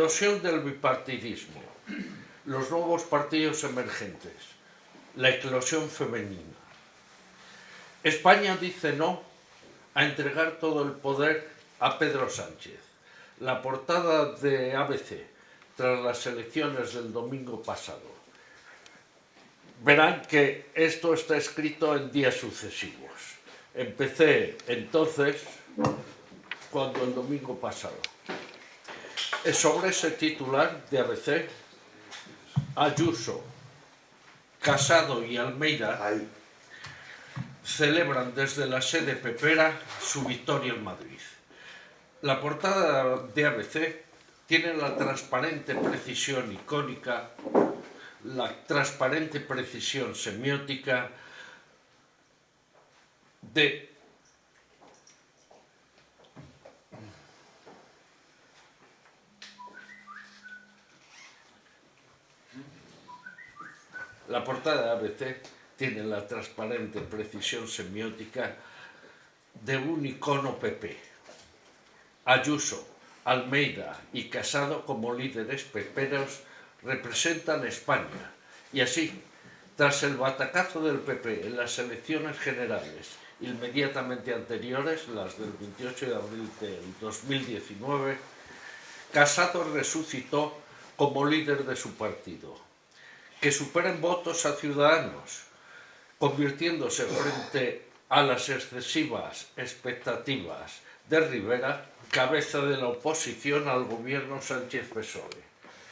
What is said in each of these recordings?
eclosión del bipartidismo, los nuevos partidos emergentes, la eclosión femenina. España dice no a entregar todo el poder a Pedro Sánchez. La portada de ABC tras las elecciones del domingo pasado. Verán que esto está escrito en días sucesivos. Empecé entonces cuando el domingo pasado. Sobre ese titular de ABC, Ayuso, Casado y Almeida celebran desde la sede pepera su victoria en Madrid. La portada de ABC tiene la transparente precisión icónica, la transparente precisión semiótica de la portada de ABC tiene la transparente precisión semiótica de un icono PP. Ayuso, Almeida y Casado como líderes peperos representan España y así, tras el batacazo del PP en las elecciones generales inmediatamente anteriores, las del 28 de abril del 2019, Casado resucitó como líder de su partido, que supera en votos a Ciudadanos, convirtiéndose frente a las excesivas expectativas de Rivera, cabeza de la oposición al gobierno Sánchez-PSOE,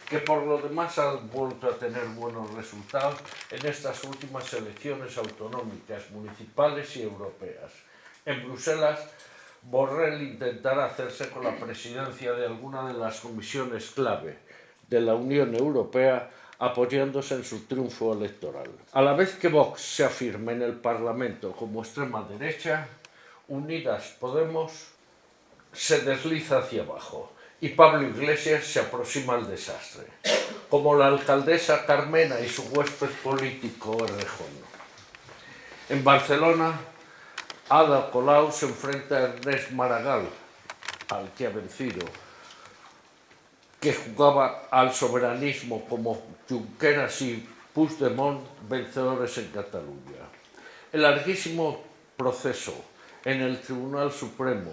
que por lo demás ha vuelto a tener buenos resultados en estas últimas elecciones autonómicas, municipales y europeas. En Bruselas, Borrell intentará hacerse con la presidencia de alguna de las comisiones clave de la Unión Europea, apoyándose en su triunfo electoral. A la vez que Vox se afirme en el Parlamento como extrema derecha, Unidas Podemos se desliza hacia abajo y Pablo Iglesias se aproxima al desastre, como la alcaldesa Carmena y su huésped político Errejón. En Barcelona, Ada Colau se enfrenta a Ernest Maragall, al que ha vencido, que jugaba al soberanismo como Junqueras y Puigdemont, vencedores en Cataluña. El larguísimo proceso en el Tribunal Supremo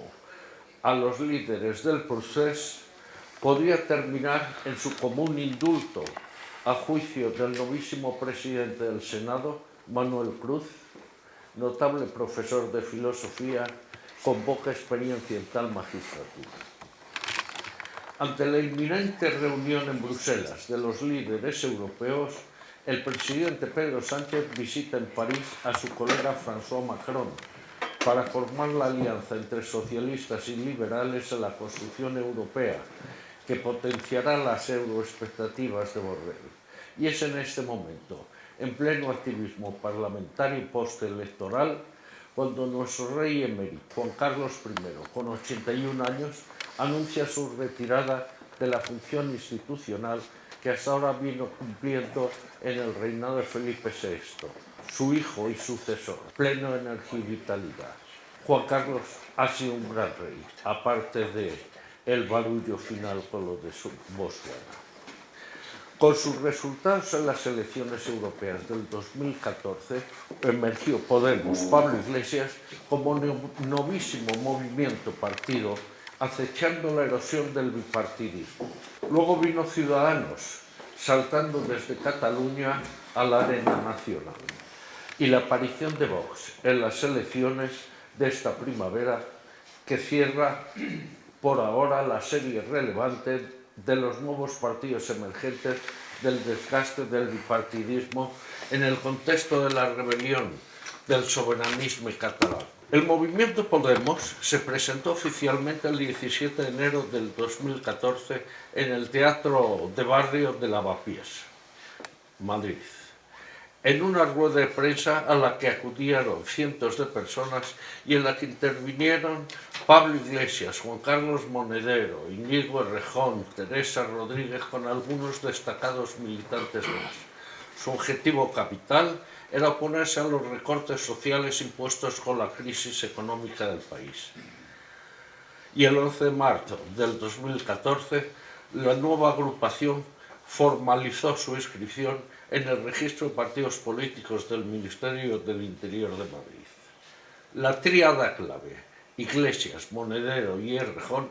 a los líderes del procés podría terminar en su común indulto a juicio del novísimo presidente del Senado, Manuel Cruz, notable profesor de filosofía con poca experiencia en tal magistratura. Ante la inminente reunión en Bruselas de los líderes europeos, el presidente Pedro Sánchez visita en París a su colega François Macron para formar la alianza entre socialistas y liberales en la construcción europea, que potenciará las euroexpectativas de Borrell. Y es en este momento, en pleno activismo parlamentario postelectoral, cuando nuestro rey emérito, Juan Carlos I, con 81 años, anuncia su retirada de la función institucional que hasta ahora vino cumpliendo en el reinado de Felipe VI, su hijo y sucesor, pleno de energía y vitalidad. Juan Carlos ha sido un gran rey, aparte de el barullo final con lo de Botswana. Con sus resultados en las elecciones europeas del 2014, emergió Podemos, Pablo Iglesias, como novísimo movimiento partido, acechando la erosión del bipartidismo. Luego vino Ciudadanos, saltando desde Cataluña a la arena nacional. Y la aparición de Vox en las elecciones de esta primavera, que cierra por ahora la serie relevante de los nuevos partidos emergentes del desgaste del bipartidismo en el contexto de la rebelión del soberanismo catalán. El movimiento Podemos se presentó oficialmente el 17 de enero del 2014 en el Teatro de Barrio de Lavapiés, Madrid, en una rueda de prensa a la que acudieron cientos de personas y en la que intervinieron Pablo Iglesias, Juan Carlos Monedero, Íñigo Errejón, Teresa Rodríguez, con algunos destacados militantes más. Su objetivo capital era oponerse a los recortes sociales impuestos con la crisis económica del país. Y el 11 de marzo del 2014 la nueva agrupación formalizó su inscripción en el registro de partidos políticos del Ministerio del Interior de Madrid. La tríada clave, Iglesias, Monedero y Errejón,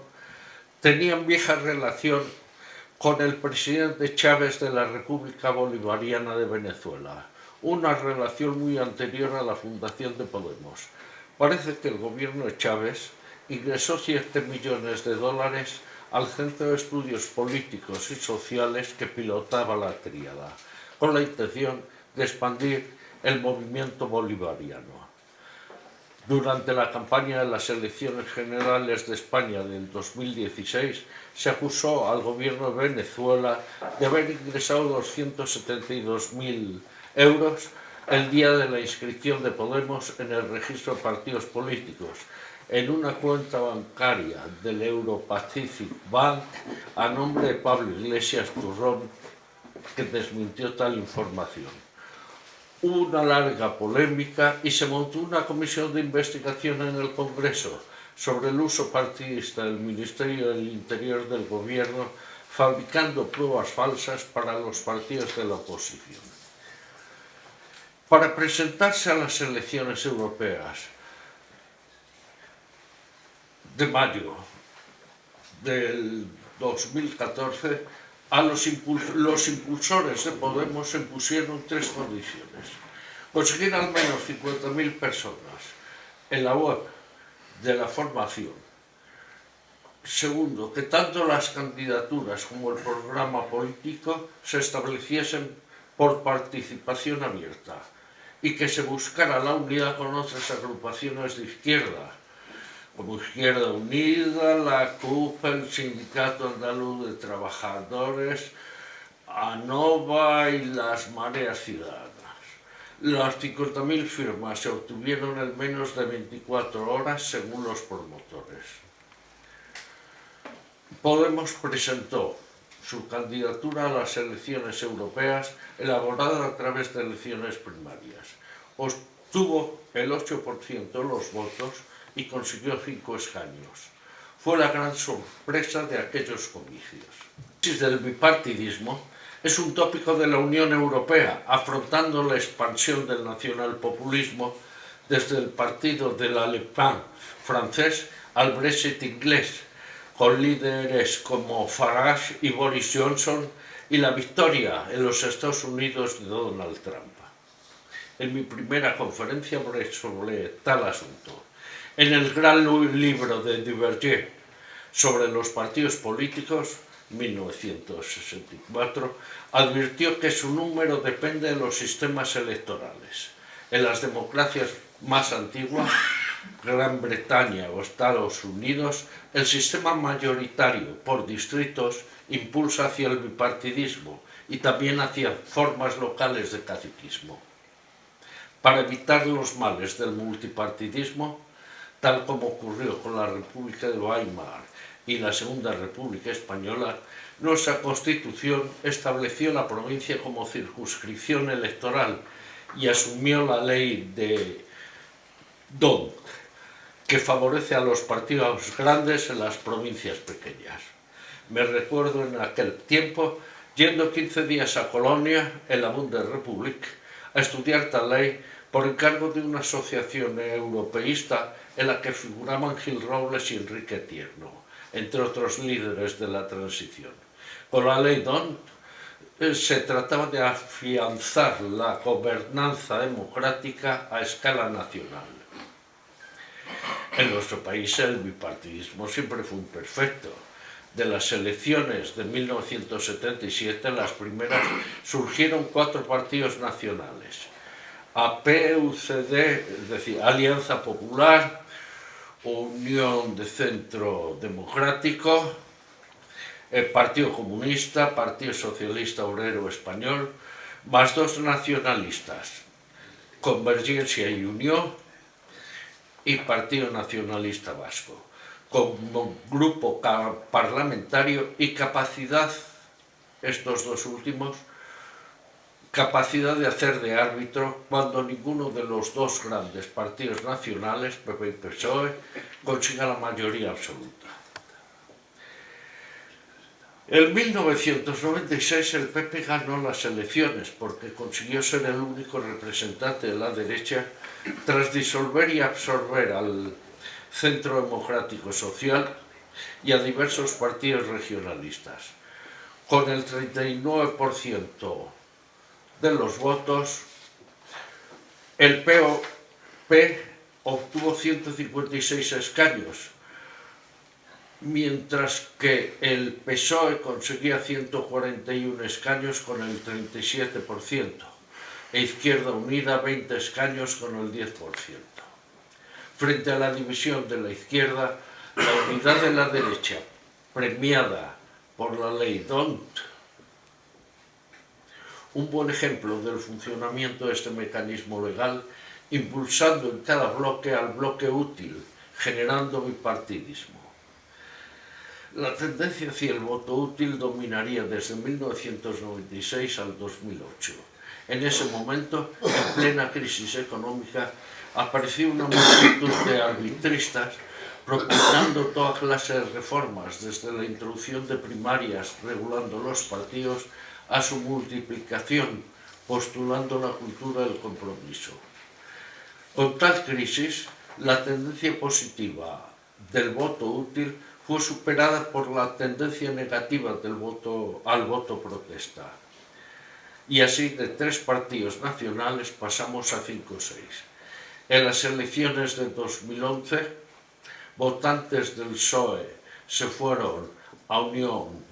tenían vieja relación con el presidente Chávez de la República Bolivariana de Venezuela, una relación muy anterior a la fundación de Podemos. Parece que el gobierno de Chávez ingresó 7 millones de dólares al Centro de Estudios Políticos y Sociales que pilotaba la tríada, con la intención de expandir el movimiento bolivariano. Durante la campaña de las elecciones generales de España del 2016, se acusó al gobierno de Venezuela de haber ingresado 272.000 euros el día de la inscripción de Podemos en el registro de partidos políticos, en una cuenta bancaria del Euro-Pacific Bank a nombre de Pablo Iglesias Turrón, que desmintió tal información. Hubo una larga polémica y se montó una comisión de investigación en el Congreso sobre el uso partidista del Ministerio del Interior del Gobierno, fabricando pruebas falsas para los partidos de la oposición. Para presentarse a las elecciones europeas de mayo del 2014, los impulsores de Podemos se impusieron 3 condiciones: conseguir al menos 50.000 personas en la web de la formación; segundo, que tanto las candidaturas como el programa político se estableciesen por participación abierta y que se buscara la unidad con otras agrupaciones de izquierda, como Izquierda Unida, la CUP, el Sindicato Andaluz de Trabajadores, ANOVA y las Mareas Ciudadanas. Las 50.000 firmas se obtuvieron en menos de 24 horas, según los promotores. Podemos presentó su candidatura a las elecciones europeas, elaborada a través de elecciones primarias. Obtuvo el 8% de los votos y consiguió 5 escaños. Fue la gran sorpresa de aquellos comicios. La crisis del bipartidismo es un tópico de la Unión Europea, afrontando la expansión del nacionalpopulismo desde el partido de la Le Pen francés al Brexit inglés, con líderes como Farage y Boris Johnson, y la victoria en los Estados Unidos de Donald Trump. En mi primera conferencia hablé sobre tal asunto. En el gran libro de Duverger sobre los partidos políticos, 1964, advirtió que su número depende de los sistemas electorales. En las democracias más antiguas, Gran Bretaña o Estados Unidos, el sistema mayoritario por distritos impulsa hacia el bipartidismo y también hacia formas locales de caciquismo. Para evitar los males del multipartidismo, tal como ocurrió con la República de Weimar y la Segunda República Española, nuestra Constitución estableció la provincia como circunscripción electoral y asumió la ley de D'Hondt, que favorece a los partidos grandes en las provincias pequeñas. Me recuerdo en aquel tiempo yendo 15 días a Colonia, en la Bundesrepublik, a estudiar tal ley por encargo de una asociación europeísta en la que figuraban Gil Robles y Enrique Tierno, entre otros líderes de la transición. Con la ley D'Hondt se trataba de afianzar la gobernanza democrática a escala nacional. En nuestro país el bipartidismo siempre fue imperfecto. De las elecciones de 1977, las primeras, surgieron 4 partidos nacionales: AP, UCD, es decir, Alianza Popular, Unión de Centro Democrático, Partido Comunista, Partido Socialista Obrero Español, más 2 nacionalistas, Convergencia y Unión y Partido Nacionalista Vasco, como grupo parlamentario y capacidad, estos 2 últimos, capacidad de hacer de árbitro cuando ninguno de los 2 grandes partidos nacionales, PP y PSOE, consiga la mayoría absoluta. En 1996 el PP ganó las elecciones porque consiguió ser el único representante de la derecha tras disolver y absorber al Centro Democrático Social y a diversos partidos regionalistas. Con el 39% de los votos, el POP obtuvo 156 escaños, mientras que el PSOE conseguía 141 escaños con el 37%, e Izquierda Unida 20 escaños con el 10%. Frente a la división de la izquierda, la unidad de la derecha, premiada por la ley D'Hondt, un buen ejemplo del funcionamiento de este mecanismo legal, impulsando en cada bloque al bloque útil, generando bipartidismo. La tendencia hacia el voto útil dominaría desde 1996 al 2008. En ese momento, en plena crisis económica, apareció una multitud de arbitristas propugnando toda clase de reformas, desde la introducción de primarias regulando los partidos a su multiplicación, postulando la cultura del compromiso. Con tal crisis, la tendencia positiva del voto útil fue superada por la tendencia negativa al voto protesta. Y así, de 3 partidos nacionales pasamos a 5 o 6. En las elecciones de 2011, votantes del PSOE se fueron a Unión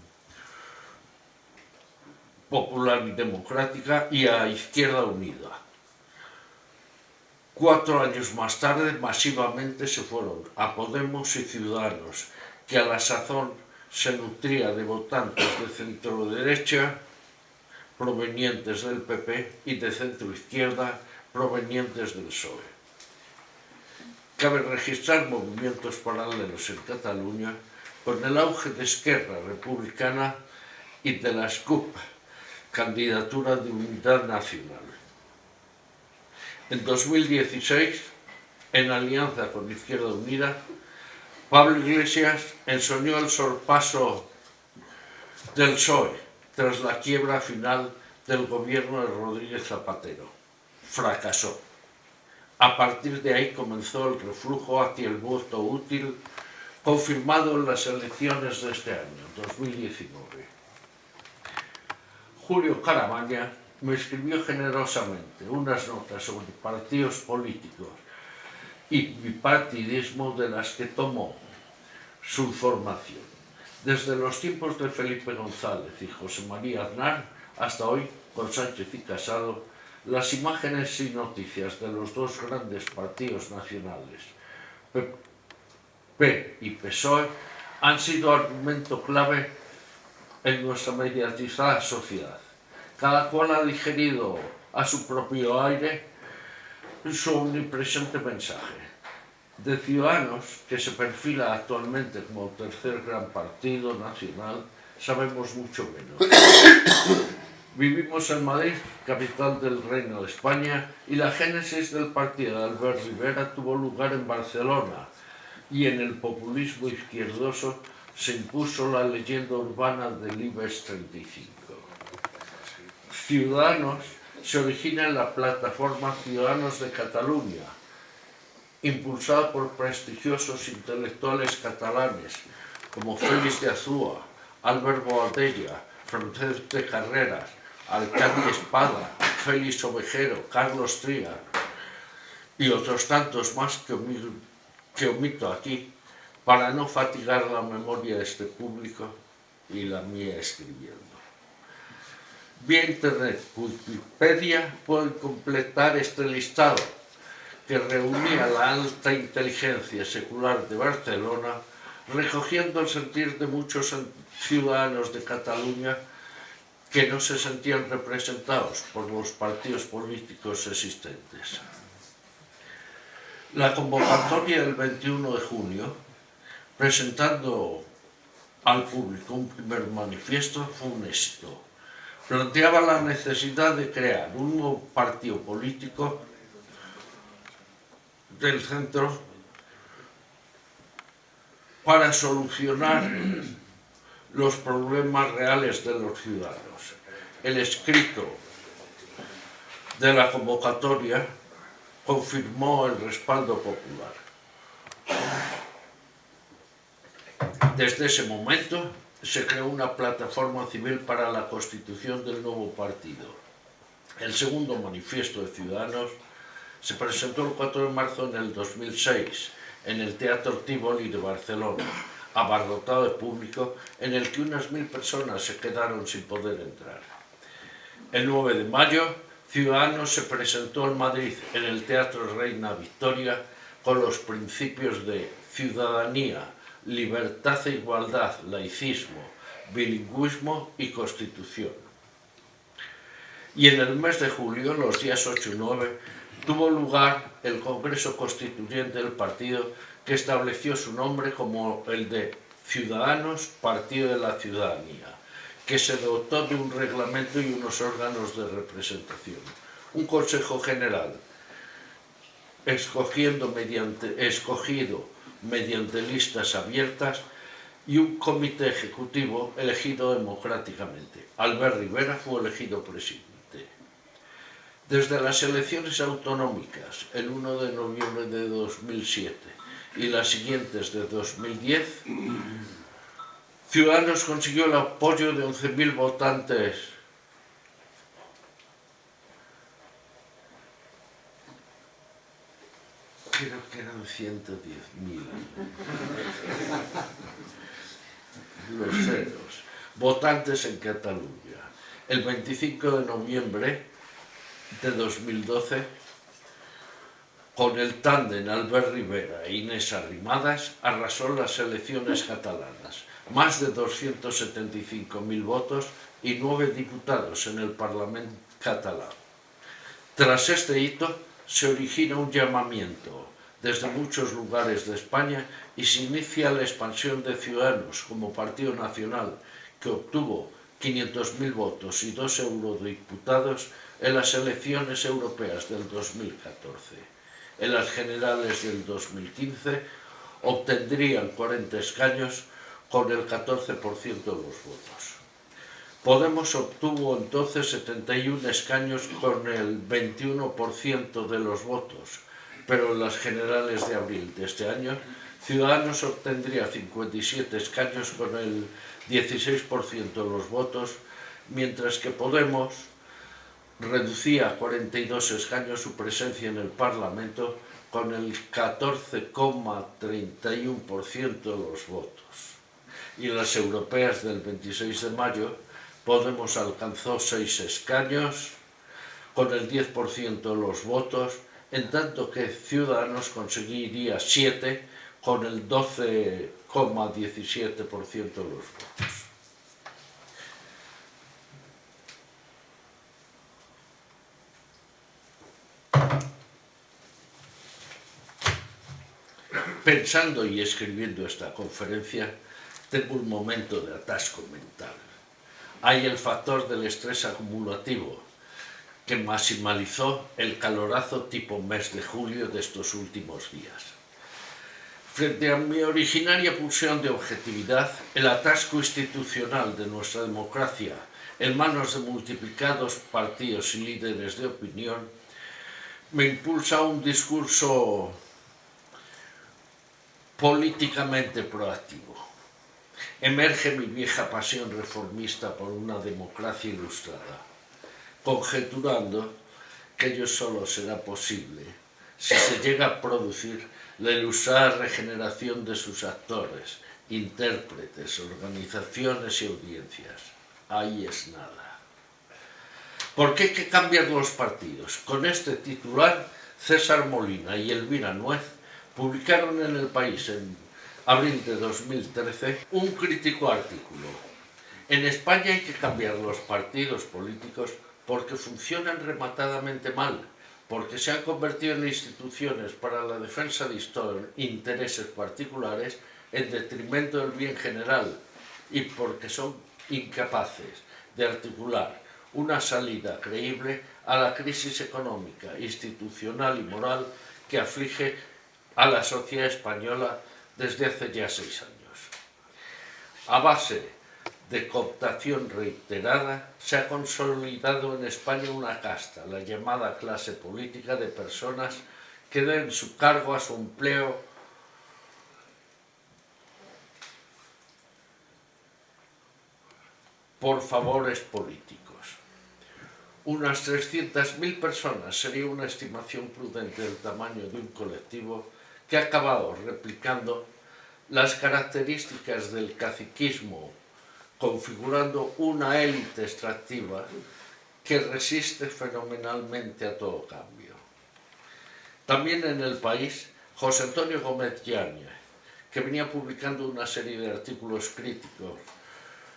Popular y Democrática y a Izquierda Unida. 4 años más tarde, masivamente se fueron a Podemos y Ciudadanos, que a la sazón se nutría de votantes de centro-derecha provenientes del PP y de centro-izquierda provenientes del PSOE. Cabe registrar movimientos paralelos en Cataluña con el auge de Esquerra Republicana y de la CUP, Candidatura de Unidad Nacional. En 2016, en alianza con Izquierda Unida, Pablo Iglesias ensoñó el sorpaso del PSOE tras la quiebra final del gobierno de Rodríguez Zapatero. Fracasó. A partir de ahí comenzó el reflujo hacia el voto útil, confirmado en las elecciones de este año, 2019. Julio Caramagna me escribió generosamente unas notas sobre partidos políticos y bipartidismo de las que tomó su formación, desde los tiempos de Felipe González y José María Aznar hasta hoy, con Sánchez y Casado. Las imágenes y noticias de los 2 grandes partidos nacionales, PP y PSOE, han sido argumento clave en nuestra mediatizada sociedad. Cada cual ha digerido a su propio aire su omnipresente mensaje. De Ciudadanos, que se perfila actualmente como el 3er gran partido nacional, sabemos mucho menos. Vivimos en Madrid, capital del Reino de España, y la génesis del partido de Albert Rivera tuvo lugar en Barcelona, y en el populismo izquierdoso se impuso la leyenda urbana del IBEX 35. Ciudadanos se origina en la plataforma Ciudadanos de Cataluña, impulsada por prestigiosos intelectuales catalanes como Félix de Azúa, Albert Boadella, Francesc de Carreras, Arcadi Espada, Félix Ovejero, Carlos Trías y otros tantos más que omito aquí para no fatigar la memoria de este público y la mía escribiendo. Vía Internet, Wikipedia puede completar este listado, que reunía la alta inteligencia secular de Barcelona, recogiendo el sentir de muchos ciudadanos de Cataluña que no se sentían representados por los partidos políticos existentes. La convocatoria del 21 de junio, presentando al público un primer manifiesto, fue un éxito. Planteaba la necesidad de crear un nuevo partido político del centro para solucionar los problemas reales de los ciudadanos. El escrito de la convocatoria confirmó el respaldo popular. Desde ese momento se creó una plataforma civil para la constitución del nuevo partido. El segundo manifiesto de Ciudadanos se presentó el 4 de marzo en el 2006 en el Teatro Tívoli de Barcelona, abarrotado de público, en el que unas 1000 personas se quedaron sin poder entrar. El 9 de mayo, Ciudadanos se presentó en Madrid, en el Teatro Reina Victoria, con los principios de ciudadanía, libertad e igualdad, laicismo, bilingüismo y constitución. Y en el mes de julio, los días 8 y 9, tuvo lugar el Congreso Constituyente del partido, que estableció su nombre como el de Ciudadanos, Partido de la Ciudadanía, que se dotó de un reglamento y unos órganos de representación. Un Consejo General escogido mediante listas abiertas y un comité ejecutivo elegido democráticamente. Albert Rivera fue elegido presidente. Desde las elecciones autonómicas, el 1 de noviembre de 2007 y las siguientes de 2010, Ciudadanos consiguió el apoyo de 11.000 votantes. Creo que eran 110.000. Los ceros. Votantes en Cataluña. El 25 de noviembre de 2012, con el tándem Albert Rivera e Inés Arrimadas, arrasó las elecciones catalanas. Más de 275.000 votos y 9 diputados en el Parlamento catalán. Tras este hito, se origina un llamamiento desde muchos lugares de España y se inicia la expansión de Ciudadanos como partido nacional, que obtuvo 500.000 votos y 2 eurodiputados en las elecciones europeas del 2014. En las generales del 2015 obtendrían 40 escaños con el 14% de los votos. Podemos obtuvo entonces 71 escaños con el 21% de los votos, pero en las generales de abril de este año, Ciudadanos obtendría 57 escaños con el 16% de los votos, mientras que Podemos reducía a 42 escaños su presencia en el Parlamento con el 14,31% de los votos. Y en las europeas del 26 de mayo, Podemos alcanzó 6 escaños con el 10% de los votos, en tanto que Ciudadanos conseguiría 7 con el 12,17% de los votos. Pensando y escribiendo esta conferencia, tengo un momento de atasco mental. Hay el factor del estrés acumulativo, que maximalizó el calorazo tipo mes de julio de estos últimos días. Frente a mi originaria pulsión de objetividad, el atasco institucional de nuestra democracia en manos de multiplicados partidos y líderes de opinión, me impulsa un discurso políticamente proactivo. Emerge mi vieja pasión reformista por una democracia ilustrada, conjeturando que ello solo será posible si se llega a producir la ilustrada regeneración de sus actores, intérpretes, organizaciones y audiencias. Ahí es nada. ¿Por qué hay que cambiar los partidos? Con este titular, César Molina y Elvira Nuez publicaron en El País en abril de 2013 un crítico artículo. En España hay que cambiar los partidos políticos porque funcionan rematadamente mal, porque se han convertido en instituciones para la defensa de intereses particulares en detrimento del bien general y porque son incapaces de articular una salida creíble a la crisis económica, institucional y moral que aflige a la sociedad española desde hace ya 6 años. A base de cooptación reiterada, se ha consolidado en España una casta, la llamada clase política de personas que den su cargo a su empleo por favores políticos. Unas 300.000 personas sería una estimación prudente del tamaño de un colectivo que ha acabado replicando las características del caciquismo, configurando una élite extractiva que resiste fenomenalmente a todo cambio. También en El País, José Antonio Gómez Yáñez, que venía publicando una serie de artículos críticos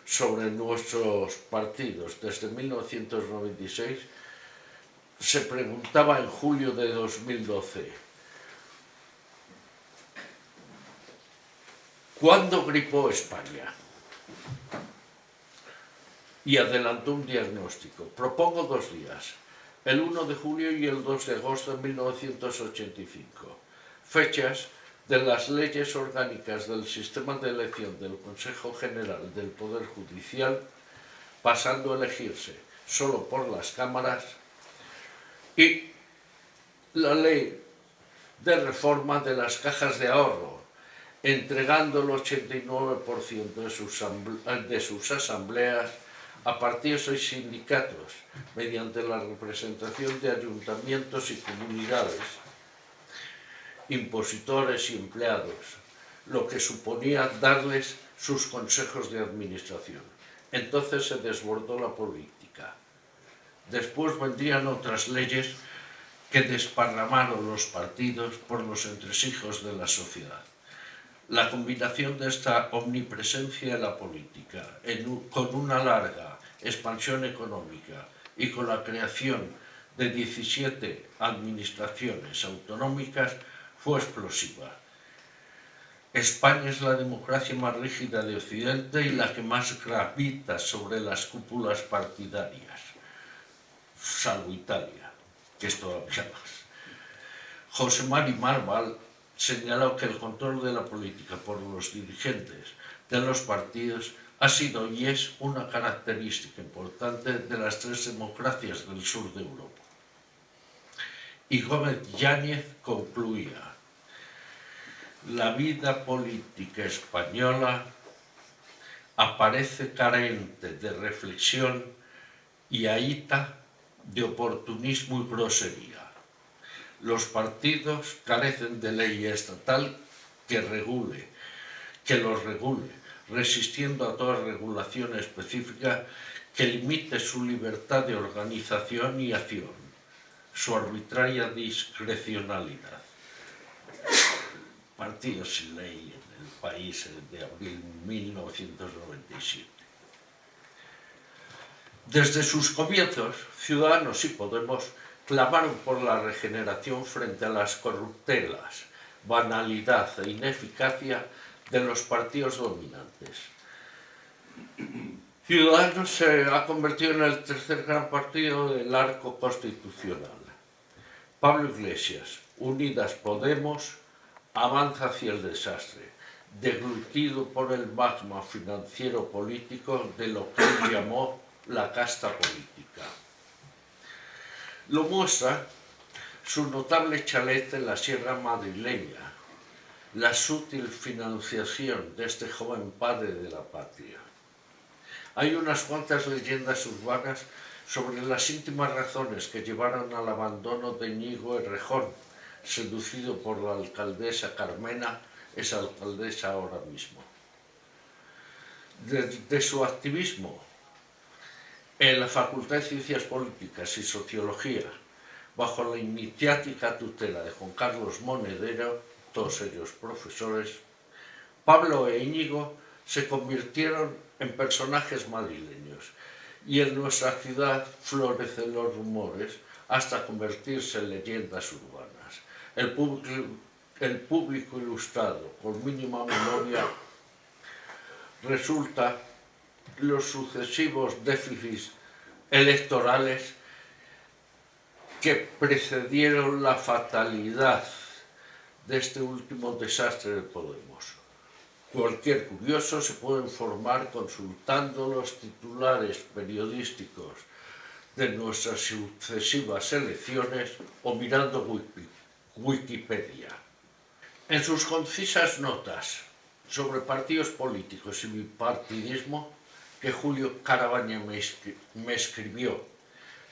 sobre nuestros partidos desde 1996, se preguntaba en julio de 2012: ¿cuándo gripó España? Y adelantó un diagnóstico: propongo 2 días, el 1 de julio y el 2 de agosto de 1985, fechas de las leyes orgánicas del sistema de elección del Consejo General del Poder Judicial, pasando a elegirse solo por las cámaras, y la ley de reforma de las cajas de ahorro, entregando el 89% de sus asambleas a partidos y sindicatos mediante la representación de ayuntamientos y comunidades, impositores y empleados, lo que suponía darles sus consejos de administración. Entonces se desbordó la política. Después vendrían otras leyes que desparramaron los partidos por los entresijos de la sociedad. La combinación de esta omnipresencia en la política, con una larga expansión económica y con la creación de 17 administraciones autonómicas, fue explosiva. España es la democracia más rígida de Occidente y la que más gravita sobre las cúpulas partidarias, salvo Italia, que es todavía más. José Mari Marval señaló que el control de la política por los dirigentes de los partidos ha sido y es una característica importante de las 3 democracias del sur de Europa. Y Gómez Yáñez concluía: la vida política española aparece carente de reflexión y ahita de oportunismo y grosería. Los partidos carecen de ley estatal que los regule, resistiendo a toda regulación específica que limite su libertad de organización y acción, su arbitraria discrecionalidad. Partidos sin ley en El País de abril de 1997. Desde sus comienzos, Ciudadanos y Podemos clamaron por la regeneración frente a las corruptelas, banalidad e ineficacia de los partidos dominantes. Ciudadanos se ha convertido en el tercer gran partido del arco constitucional. Pablo Iglesias, Unidas Podemos, avanza hacia el desastre, deglutido por el magma financiero político de lo que él llamó la casta política. Lo muestra su notable chalet en la sierra madrileña, la sutil financiación de este joven padre de la patria. Hay unas cuantas leyendas urbanas sobre las íntimas razones que llevaron al abandono de Íñigo Errejón, seducido por la alcaldesa Carmena, es alcaldesa ahora mismo. De su activismo en la Facultad de Ciencias Políticas y Sociología, bajo la iniciática tutela de Juan Carlos Monedero, todos ellos profesores, Pablo e Íñigo se convirtieron en personajes madrileños y en nuestra ciudad florecen los rumores hasta convertirse en leyendas urbanas. El público ilustrado con mínima memoria resulta los sucesivos déficits electorales que precedieron la fatalidad de este último desastre de Podemos. Cualquier curioso se puede informar consultando los titulares periodísticos de nuestras sucesivas elecciones o mirando Wikipedia. En sus concisas notas sobre partidos políticos y bipartidismo que Julio Carabaña me escribió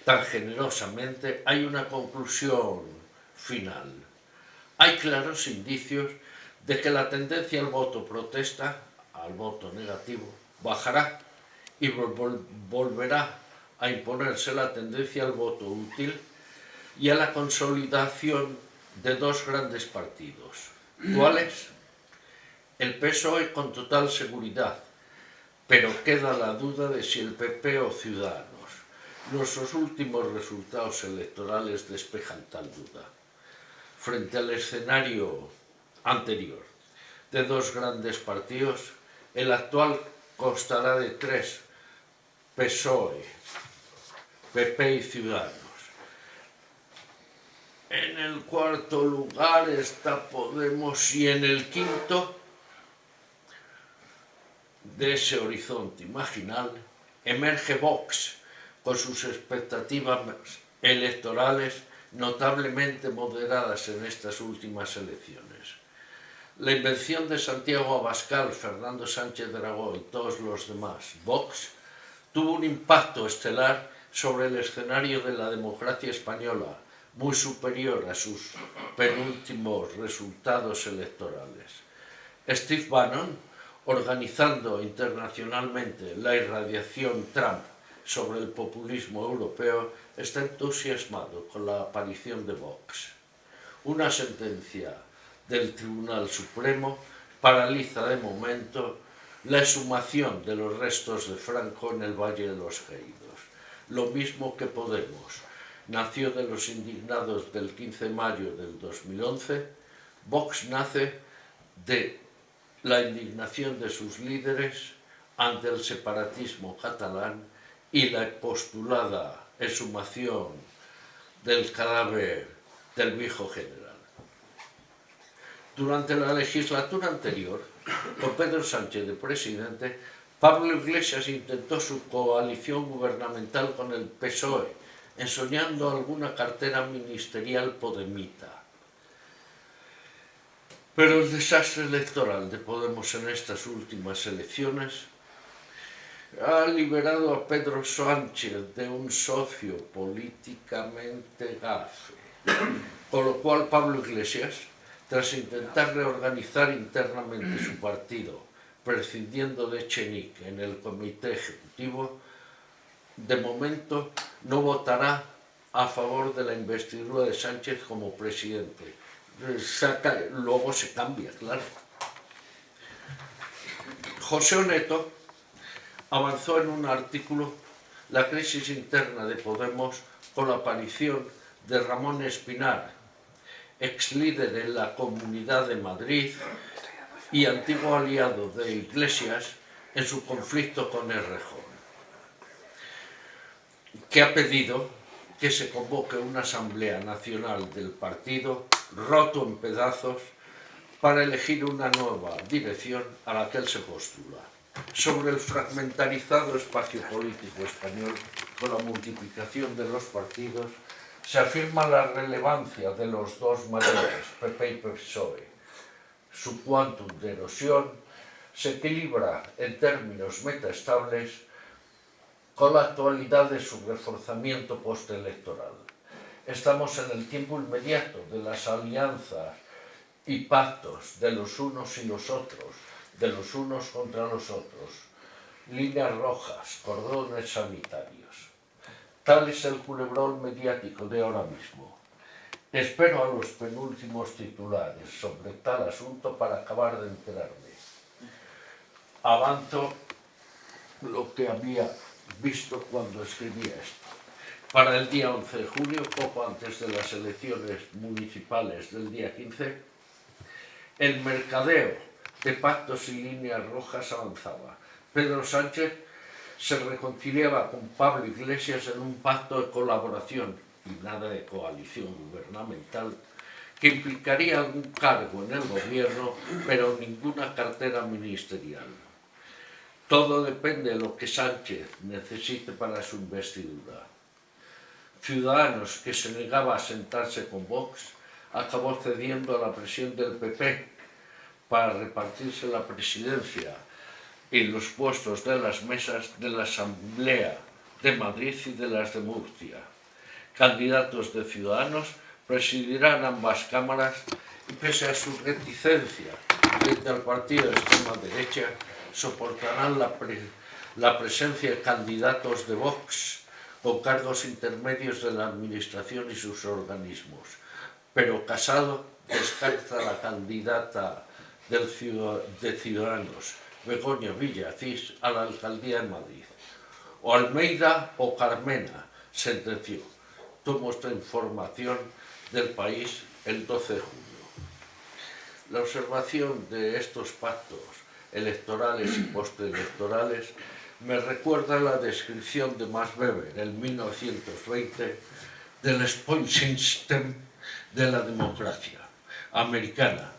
tan generosamente, hay una conclusión final. Hay claros indicios de que la tendencia al voto protesta, al voto negativo, bajará y volverá a imponerse la tendencia al voto útil y a la consolidación de dos grandes partidos. ¿Cuáles? El PSOE con total seguridad, pero queda la duda de si el PP o Ciudadanos. Nuestros últimos resultados electorales despejan tal duda. Frente al escenario anterior de dos grandes partidos, el actual constará de tres: PSOE, PP y Ciudadanos. En el cuarto lugar está Podemos y en el quinto, de ese horizonte imaginal, emerge Vox con sus expectativas electorales notablemente moderadas en estas últimas elecciones. La invención de Santiago Abascal, Fernando Sánchez Dragó y todos los demás, Vox, tuvo un impacto estelar sobre el escenario de la democracia española, muy superior a sus penúltimos resultados electorales. Steve Bannon, organizando internacionalmente la irradiación Trump sobre el populismo europeo, está entusiasmado con la aparición de Vox. Una sentencia del Tribunal Supremo paraliza de momento la exhumación de los restos de Franco en el Valle de los Caídos. Lo mismo que Podemos nació de los indignados del 15 de mayo del 2011, Vox nace de la indignación de sus líderes ante el separatismo catalán y la postulada exhumación del cadáver del viejo general. Durante la legislatura anterior, con Pedro Sánchez de presidente, Pablo Iglesias intentó su coalición gubernamental con el PSOE, ensoñando alguna cartera ministerial podemita. Pero el desastre electoral de Podemos en estas últimas elecciones ha liberado a Pedro Sánchez de un socio políticamente gafe, con lo cual Pablo Iglesias, tras intentar reorganizar internamente su partido, prescindiendo de Echenique en el comité ejecutivo, de momento no votará a favor de la investidura de Sánchez como presidente. Luego se cambia, claro. José Oneto avanzó en un artículo la crisis interna de Podemos con la aparición de Ramón Espinar, ex líder en la Comunidad de Madrid y antiguo aliado de Iglesias en su conflicto con Errejón, que ha pedido que se convoque una asamblea nacional del partido roto en pedazos para elegir una nueva dirección a la que él se postula. Sobre el fragmentarizado espacio político español, con la multiplicación de los partidos, se afirma la relevancia de los dos mayores, PP y PSOE. Su quantum de erosión se equilibra en términos metaestables con la actualidad de su reforzamiento postelectoral. Estamos en el tiempo inmediato de las alianzas y pactos de los unos y los otros, de los unos contra los otros, líneas rojas, cordones sanitarios. Tal es el culebrón mediático de ahora mismo. Espero a los penúltimos titulares sobre tal asunto para acabar de enterarme. Avanzo lo que había visto cuando escribía esto. Para el día 11 de junio, poco antes de las elecciones municipales del día 15, el mercadeo de pactos y líneas rojas avanzaba. Pedro Sánchez se reconciliaba con Pablo Iglesias en un pacto de colaboración y nada de coalición gubernamental que implicaría algún cargo en el gobierno, pero ninguna cartera ministerial. Todo depende de lo que Sánchez necesite para su investidura. Ciudadanos, que se negaba a sentarse con Vox, acabó cediendo a la presión del PP para repartirse la presidencia y los puestos de las mesas de la Asamblea de Madrid y de las de Murcia. Candidatos de Ciudadanos presidirán ambas cámaras y, pese a su reticencia frente al partido de extrema derecha, soportarán la presencia de candidatos de Vox con cargos intermedios de la Administración y sus organismos. Pero Casado descarta la candidata de Ciudadanos, Begoña Villacís, a la alcaldía de Madrid. O Almeida o Carmena, sentenció. Tomo esta información del País el 12 de junio. La observación de estos pactos electorales y postelectorales me recuerda la descripción de Max Weber en 1920 del spoil system de la democracia americana,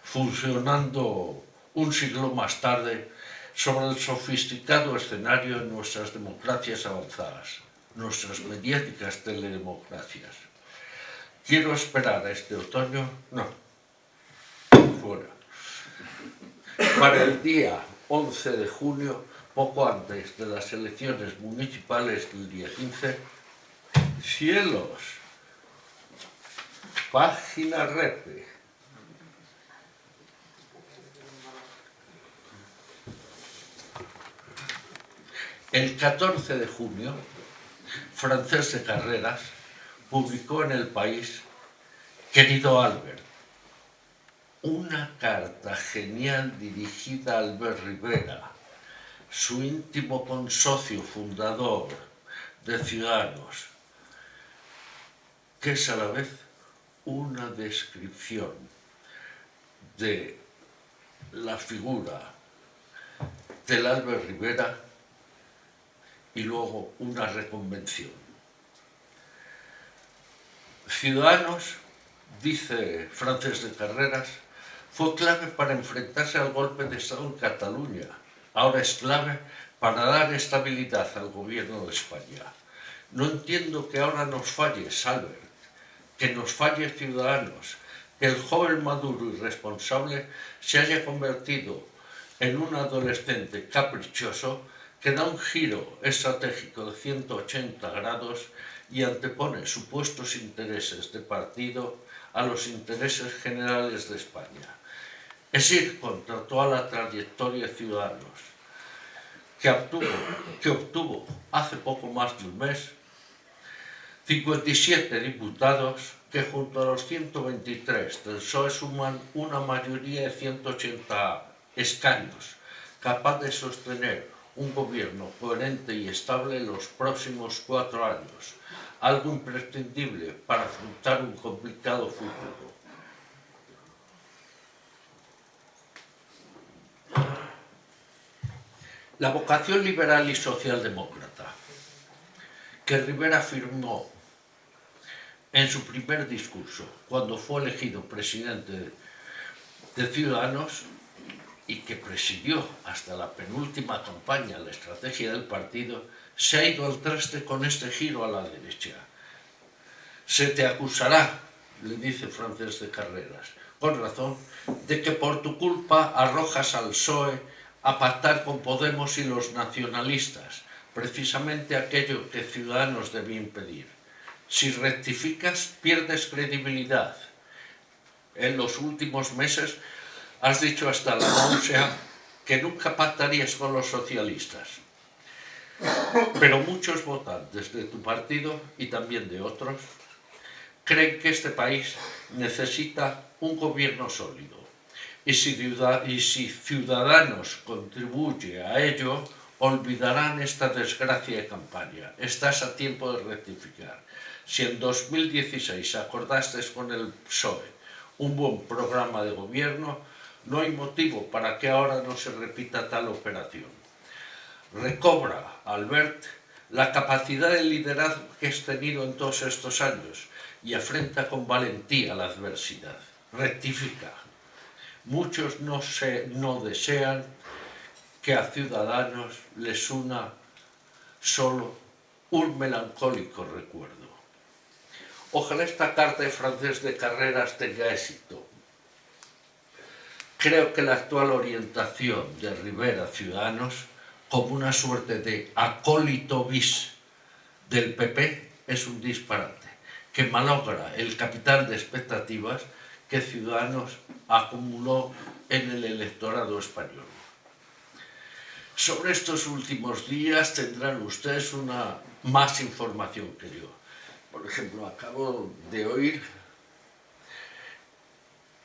funcionando un siglo más tarde sobre el sofisticado escenario de nuestras democracias avanzadas, nuestras mediáticas teledemocracias. ¿Quiero esperar a este otoño? No. Fuera. Para el día 11 de junio, poco antes de las elecciones municipales del día 15, cielos, página Repe. El 14 de junio, Francés de Carreras publicó en El País: querido Albert, una carta genial dirigida a Albert Rivera, su íntimo consocio fundador de Ciudadanos, que es a la vez una descripción de la figura del Albert Rivera y luego una reconvención. Ciudadanos, dice Francés de Carreras, fue clave para enfrentarse al golpe de Estado en Cataluña. Ahora es clave para dar estabilidad al gobierno de España. No entiendo que ahora nos falle Albert, que nos falle Ciudadanos, que el joven maduro y responsable se haya convertido en un adolescente caprichoso que da un giro estratégico de 180 grados y antepone supuestos intereses de partido a los intereses generales de España. Es ir contra toda la trayectoria de Ciudadanos, que obtuvo hace poco más de un mes 57 diputados que junto a los 123 del PSOE suman una mayoría de 180 escaños, capaz de sostener un gobierno coherente y estable en los próximos 4 años, algo imprescindible para afrontar un complicado futuro. La vocación liberal y socialdemócrata que Rivera afirmó en su primer discurso cuando fue elegido presidente de Ciudadanos y que presidió hasta la penúltima campaña la estrategia del partido, se ha ido al traste con este giro a la derecha. Se te acusará, le dice Francés de Carreras, con razón, de que por tu culpa arrojas al PSOE a pactar con Podemos y los nacionalistas, precisamente aquello que Ciudadanos debía impedir. Si rectificas, pierdes credibilidad. En los últimos meses has dicho hasta la náusea que nunca pactarías con los socialistas. Pero muchos votantes de tu partido y también de otros creen que este país necesita un gobierno sólido. Y si Ciudadanos contribuye a ello, olvidarán esta desgracia de campaña. Estás a tiempo de rectificar. Si en 2016 acordaste con el PSOE un buen programa de gobierno, no hay motivo para que ahora no se repita tal operación. Recobra, Albert, la capacidad de liderazgo que has tenido en todos estos años y afrenta con valentía la adversidad. Rectifica. Muchos no desean que a Ciudadanos les una solo un melancólico recuerdo. Ojalá esta carta de Francés de Carreras tenga éxito. Creo que la actual orientación de Rivera Ciudadanos, como una suerte de acólito bis del PP, es un disparate que malogra el capital de expectativas que Ciudadanos acumuló en el electorado español. Sobre estos últimos días tendrán ustedes más información que yo. Por ejemplo, acabo de oír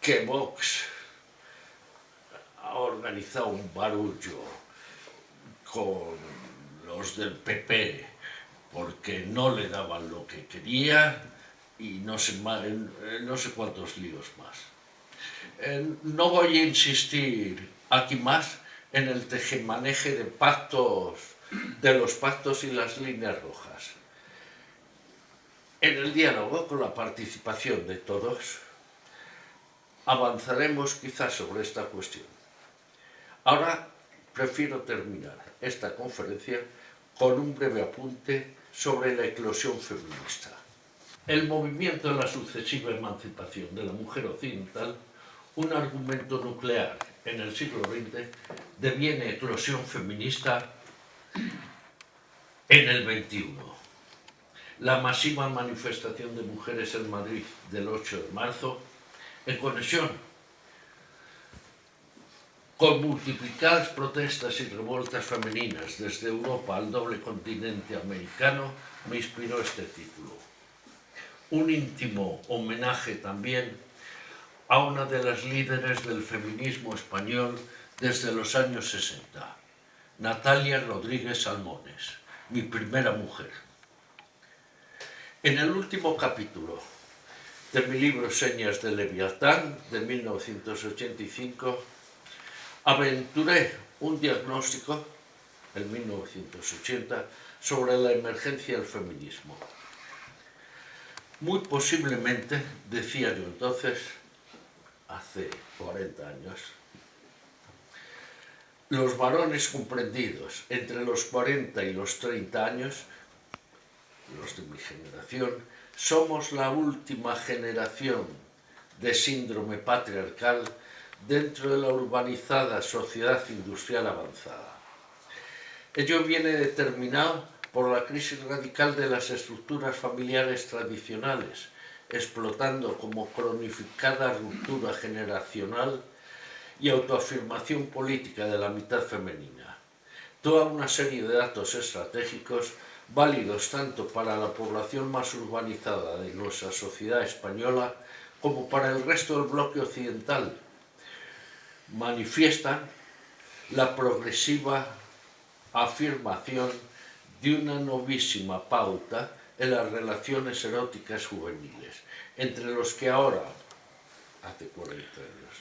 que Vox ha organizado un barullo con los del PP porque no le daban lo que quería y no sé cuántos líos más. No voy a insistir aquí más en el tejemaneje de los pactos y las líneas rojas. En el diálogo, con la participación de todos, avanzaremos quizás sobre esta cuestión. Ahora prefiero terminar esta conferencia con un breve apunte sobre la eclosión feminista. El movimiento de la sucesiva emancipación de la mujer occidental, un argumento nuclear en el siglo XX, deviene eclosión feminista en el XXI. La masiva manifestación de mujeres en Madrid del 8 de marzo, en conexión con multiplicadas protestas y revueltas femeninas desde Europa al doble continente americano, me inspiró este título. Un íntimo homenaje también a una de las líderes del feminismo español desde los años 60, Natalia Rodríguez Salmones, mi primera mujer. En el último capítulo de mi libro Señas de Leviatán, de 1985, aventuré un diagnóstico, en 1980, sobre la emergencia del feminismo. Muy posiblemente, decía yo entonces, hace 40 años, los varones comprendidos entre los 40 y los 30 años, los de mi generación, somos la última generación de síndrome patriarcal dentro de la urbanizada sociedad industrial avanzada. Ello viene determinado por la crisis radical de las estructuras familiares tradicionales, explotando como cronificada ruptura generacional y autoafirmación política de la mitad femenina. Toda una serie de datos estratégicos válidos tanto para la población más urbanizada de nuestra sociedad española como para el resto del bloque occidental, manifiestan la progresiva afirmación de una novísima pauta en las relaciones eróticas juveniles, entre los que ahora, hace 40 años,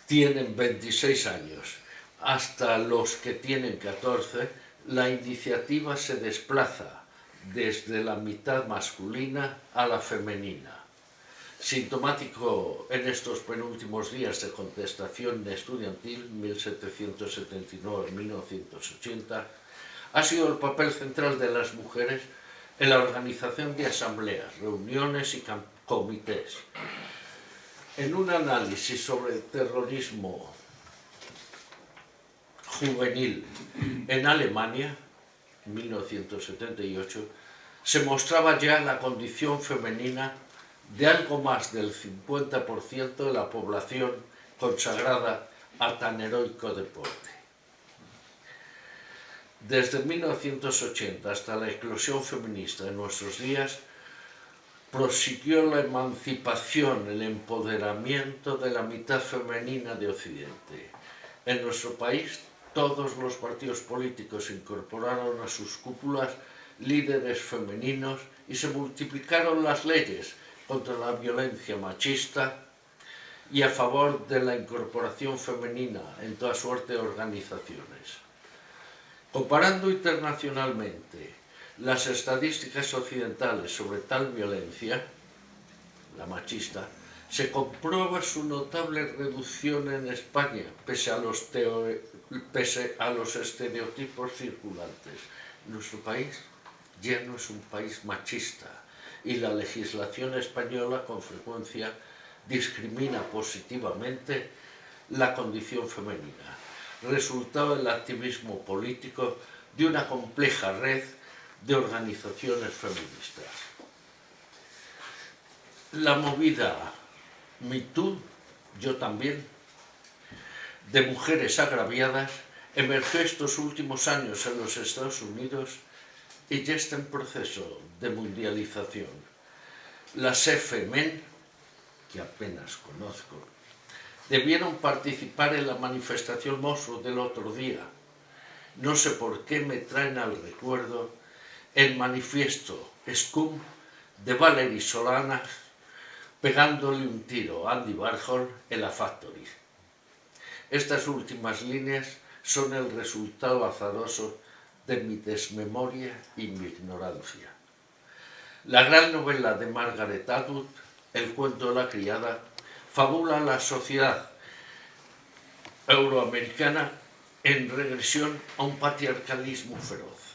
tienen 26 años, hasta los que tienen 14, la iniciativa se desplaza desde la mitad masculina a la femenina. Sintomático en estos penúltimos días de contestación estudiantil, 1779-1980, ha sido el papel central de las mujeres en la organización de asambleas, reuniones y comités. En un análisis sobre el terrorismo juvenil en Alemania, 1978, se mostraba ya la condición femenina de algo más del 50% de la población consagrada a tan heroico deporte. Desde 1980 hasta la eclosión feminista en nuestros días, prosiguió la emancipación, el empoderamiento de la mitad femenina de Occidente. En nuestro país, todos los partidos políticos incorporaron a sus cúpulas líderes femeninos y se multiplicaron las leyes contra la violencia machista y a favor de la incorporación femenina en toda suerte de organizaciones. Comparando internacionalmente las estadísticas occidentales sobre tal violencia, la machista, se comprueba su notable reducción en España, pese a los estereotipos circulantes. Nuestro país ya no es un país machista y la legislación española con frecuencia discrimina positivamente la condición femenina, resultado del activismo político de una compleja red de organizaciones feministas. La movida Me Too, yo también, de mujeres agraviadas, emergió estos últimos años en los Estados Unidos y ya está en proceso de mundialización. Las F-Men, que apenas conozco, debieron participar en la manifestación monstruo del otro día. No sé por qué me traen al recuerdo el manifiesto Scum de Valerie Solanas pegándole un tiro a Andy Warhol en la Factory. Estas últimas líneas son el resultado azaroso de mi desmemoria y mi ignorancia. La gran novela de Margaret Atwood, El cuento de la criada, fabula la sociedad euroamericana en regresión a un patriarcalismo feroz.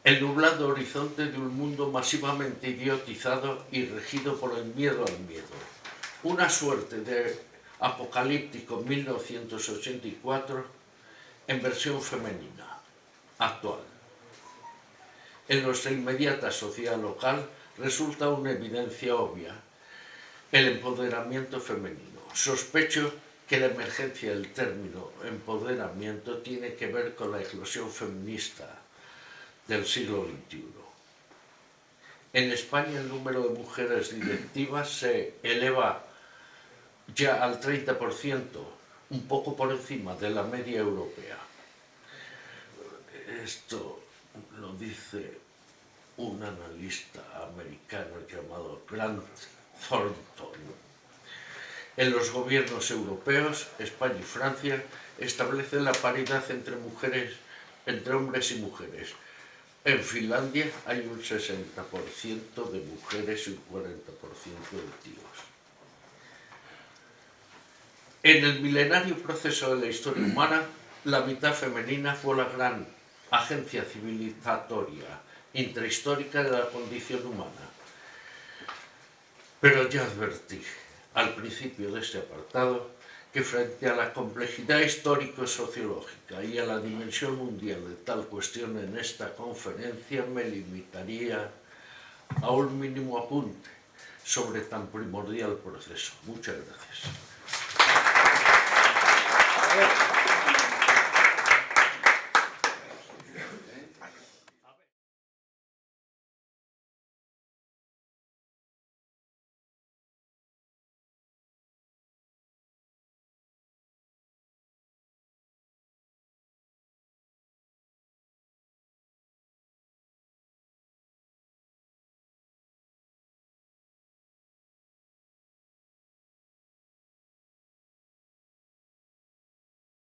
El nublado horizonte de un mundo masivamente idiotizado y regido por el miedo al miedo. Una suerte de apocalíptico 1984 en versión femenina, actual. En nuestra inmediata sociedad local resulta una evidencia obvia el empoderamiento femenino. Sospecho que la emergencia del término empoderamiento tiene que ver con la eclosión feminista del siglo XXI. En España el número de mujeres directivas se eleva ya al 30%, un poco por encima de la media europea. Esto lo dice un analista americano llamado Grant Thornton. En los gobiernos europeos, España y Francia establecen la paridad entre hombres y mujeres. En Finlandia hay un 60% de mujeres y un 40% de tíos. En el milenario proceso de la historia humana, la mitad femenina fue la gran agencia civilizatoria intrahistórica de la condición humana. Pero ya advertí al principio de este apartado que frente a la complejidad histórico-sociológica y a la dimensión mundial de tal cuestión en esta conferencia me limitaría a un mínimo apunte sobre tan primordial proceso. Muchas gracias.